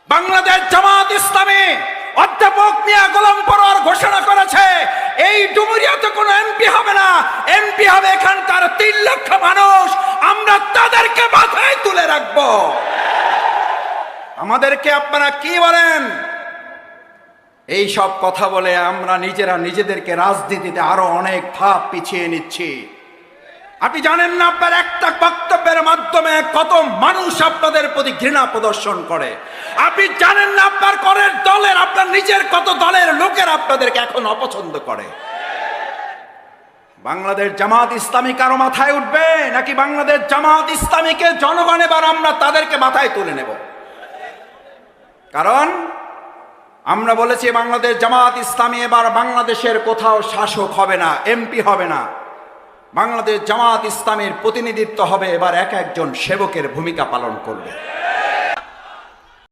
বাংলাদেশ জামাত ইসলামী অধ্যাপক মিয়া গোলাম পরোয়ার ঘোষণা করেছে এই ডুমুরিয়াতে কোনো এমপি হবে না, এমপি হবে এখানকার 3 লক্ষ মানুষ। আমরা তাদেরকে মাথায় তুলে রাখবো। আমাদেরকে আপনারা কি বলেন? এই সব কথা বলে আমরা নিজেরা নিজেদেরকে রাজনীতিতে আরো অনেক ধাপ পিছিয়ে নিচ্ছি। আপনি জানেন না আপনার একটা বক্তব্যের মাধ্যমে কত মানুষ আপনাদের প্রতি ঘৃণা প্রদর্শন করে। আপনি জানেন না আপনার করের দলের, আপনার নিজের কত দলের লোকের আপনাদেরকে এখন অপছন্দ করে। বাংলাদেশ জামাত ইসলামী কারো মাথায় উঠবে নাকি বাংলাদেশ জামাত ইসলামীকে জনগণ এবার আমরা তাদেরকে মাথায় তুলে নেব? কারণ আমরা বলেছি বাংলাদেশ জামাত ইসলামী এবার বাংলাদেশের কোথাও শাসক হবে না, এমপি হবে না। বাংলাদেশ জামাত ইসলামীর প্রতিনিধিত্ব হবে এবার এক একজন সেবকের ভূমিকা পালন করবে।